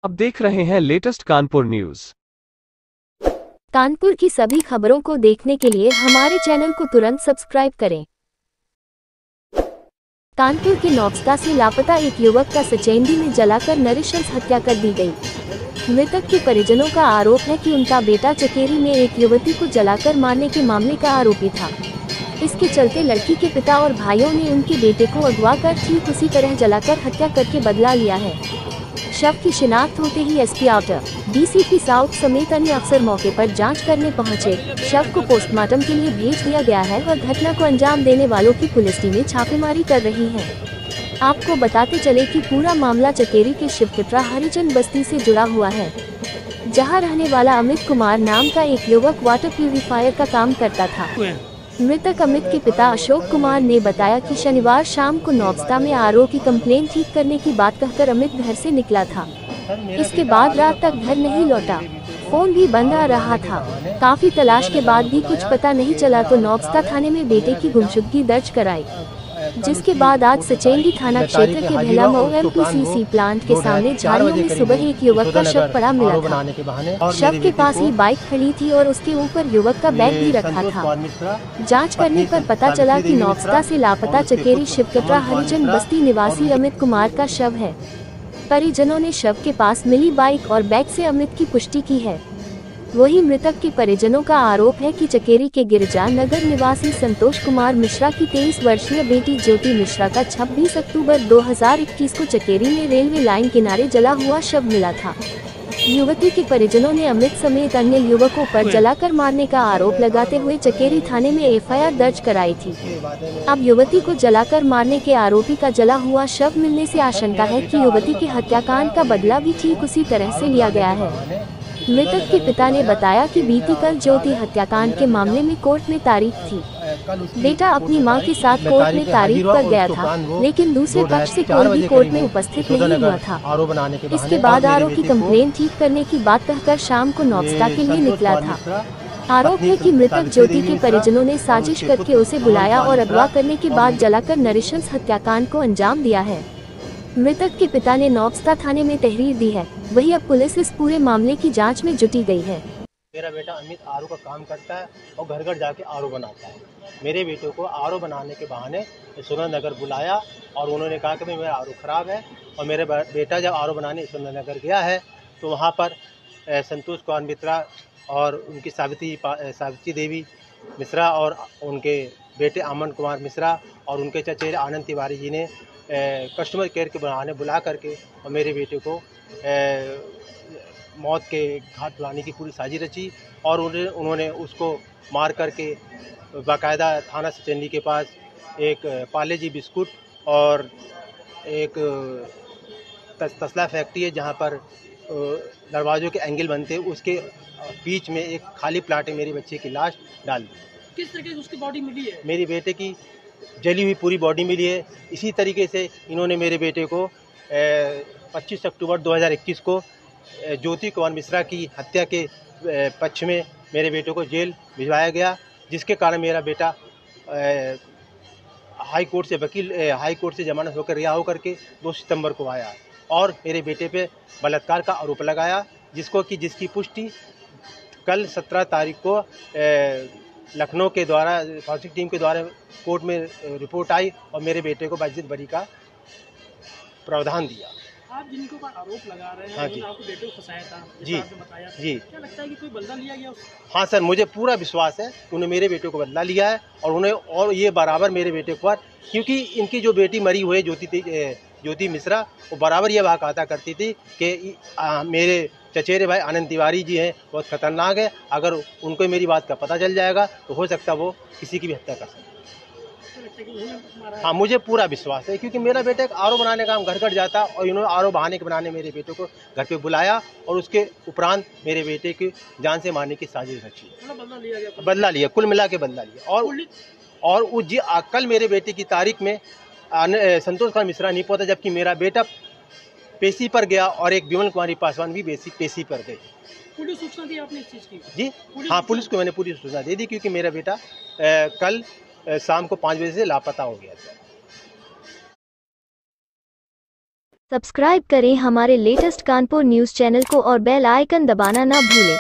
आप देख रहे हैं लेटेस्ट कानपुर न्यूज। कानपुर की सभी खबरों को देखने के लिए हमारे चैनल को तुरंत सब्सक्राइब करें। कानपुर के नौबस्ता से लापता एक युवक का सचेंडी में जलाकर नृशंस हत्या कर दी गई। मृतक के परिजनों का आरोप है कि उनका बेटा चकेरी में एक युवती को जलाकर मारने के मामले का आरोपी था। इसके चलते लड़की के पिता और भाइयों ने उनके बेटे को अगवा कर ठीक उसी तरह जलाकर हत्या करके बदला लिया है। शव की शिनाख्त होते ही एसपी आउटर, डीसीपी साउथ समेत अन्य अफसर मौके पर जांच करने पहुंचे। शव को पोस्टमार्टम के लिए भेज दिया गया है और घटना को अंजाम देने वालों की पुलिस टीमें छापेमारी कर रही है। आपको बताते चले कि पूरा मामला चकेरी के शिवकटरा हरिजन बस्ती से जुड़ा हुआ है, जहां रहने वाला अमित कुमार नाम का एक युवक वाटर प्यूरिफायर का काम करता था। मृतक अमित के पिता अशोक कुमार ने बताया कि शनिवार शाम को नौबस्ता में आरओ की कंप्लेंट ठीक करने की बात कहकर अमित घर से निकला था। इसके बाद रात तक घर नहीं लौटा, फोन भी बंद आ रहा था। काफी तलाश के बाद भी कुछ पता नहीं चला तो नौबस्ता थाने में बेटे की गुमशुदगी दर्ज कराई, जिसके बाद आज सचेंडी थाना क्षेत्र के भेलामऊ एमपीसीसी प्लांट के सामने झाड़ियों में सुबह एक युवक का शव पड़ा मिला था। शव के पास ही बाइक खड़ी थी और उसके ऊपर युवक का बैग भी रखा था। जांच करने पर पता चला कि नौबस्ता से लापता चकेरी शिवकटरा हरिजन बस्ती निवासी अमित कुमार का शव है। परिजनों ने शव के पास मिली बाइक और बैग से अमित की पुष्टि की है। वही मृतक के परिजनों का आरोप है कि चकेरी के गिरजा नगर निवासी संतोष कुमार मिश्रा की 23 वर्षीय बेटी ज्योति मिश्रा का 26 अक्टूबर 2021 को चकेरी में रेलवे लाइन किनारे जला हुआ शव मिला था। युवती के परिजनों ने अमित समेत अन्य युवकों पर जलाकर मारने का आरोप लगाते हुए चकेरी थाने में एफआईआर दर्ज कराई थी। अब युवती को जलाकर मारने के आरोपी का जला हुआ शव मिलने से आशंका है कि युवती के हत्याकांड का बदला भी ठीक उसी तरह से लिया गया है। मृतक के पिता ने बताया कि बीती कल ज्योति हत्याकांड के मामले में कोर्ट में तारीख थी। बेटा अपनी मां के साथ कोर्ट में तारीख पर गया था, लेकिन दूसरे पक्ष से कोई भी कोर्ट में उपस्थित नहीं हुआ था। इसके बाद आरओ की कंप्लेंट ठीक करने की बात कहकर शाम को नौबस्ता के लिए निकला था। आरोप है कि मृतक ज्योति के परिजनों ने साजिश करके उसे बुलाया और अगवा करने के बाद जलाकर नृशंस हत्याकांड को अंजाम दिया है। मृतक के पिता ने नौबस्ता थाने में तहरीर दी है। वही अब पुलिस इस पूरे मामले की जांच में जुटी गई है। मेरा बेटा अमित आरओ का काम करता है और घर घर जाके आरओ बनाता है। मेरे बेटे को आरओ बनाने के बहाने सुरेंद्र नगर बुलाया और उन्होंने कहा कि भाई मेरा आरओ ख़राब है। और मेरा बेटा जब आरओ बनाने सुरेंद्र नगर गया है तो वहाँ पर संतोष कुमार मिश्रा और उनकी सावित्री देवी मिश्रा और उनके बेटे अमन कुमार मिश्रा और उनके चचेरे आनंद तिवारी जी ने कस्टमर केयर के बहाने बुला करके और मेरे बेटे को मौत के घाट लाने की पूरी साजिश रची और उन्होंने उसको मार करके बाकायदा थाना सचेंडी के पास एक पार्ले जी बिस्कुट और एक तसला फैक्ट्री है जहाँ पर दरवाज़ों के एंगल बनते हैं, उसके बीच में एक खाली प्लाट में मेरे बच्चे की लाश डाल दी। किस तरीके से उसकी बॉडी मिली है? मेरे बेटे की जली हुई पूरी बॉडी मिली है। इसी तरीके से इन्होंने मेरे बेटे को 25 अक्टूबर 2021 को ज्योति कुमार मिश्रा की हत्या के पक्ष में मेरे बेटे को जेल भिजवाया गया, जिसके कारण मेरा बेटा हाई कोर्ट से जमानत होकर रिहा होकर के 2 सितंबर को आया और मेरे बेटे पे बलात्कार का आरोप लगाया, जिसकी पुष्टि कल 17 तारीख को लखनऊ के द्वारा फॉरेंसिक टीम के द्वारा कोर्ट में रिपोर्ट आई और मेरे बेटे को बाइज्जत बरी का प्रावधान दिया। आप जिनको पर आरोप लगा रहे हैं, हाँ जी, आपको बेटे को फंसाया था, जी आपने बताया, जी, क्या लगता है कि कोई बदला लिया गया उससे? हाँ सर, मुझे पूरा विश्वास है उन्होंने मेरे बेटे को बदला लिया है और ये बराबर मेरे बेटे पर, क्योंकि इनकी जो बेटी मरी हुई ज्योति मिश्रा, वो बराबर ये बात कहा करती थी कि मेरे चचेरे भाई आनंद तिवारी जी हैं, बहुत खतरनाक है, अगर उनको मेरी बात का पता चल जाएगा तो हो सकता है वो किसी की भी हत्या कर सकते। हाँ, मुझे पूरा विश्वास है, क्योंकि मेरा बेटा एक आरओ बनाने का काम घर घर जाता और इन्होंने आरओ बहाने के बनाने मेरे बेटे को घर पे बुलाया और उसके उपरांत मेरे बेटे की जान से मारने की साजिश रची। बदला लिया, कुल मिला के बदला लिया। और कल मेरे बेटे की तारीख में संतोष कुमार मिश्रा नहीं पहुंचा, जबकि मेरा बेटा पेशी पर गया और एक विमल कुमारी पासवान भी पेशी पर गए। पुलिस सूचना दी आपने इस चीज़ की? जी हाँ, पुलिस को मैंने पूरी सूचना दे दी, क्योंकि मेरा बेटा कल शाम को 5 बजे से लापता हो गया था। सब्सक्राइब करें हमारे लेटेस्ट कानपुर न्यूज़ चैनल को और बेल आइकन दबाना ना भूलें।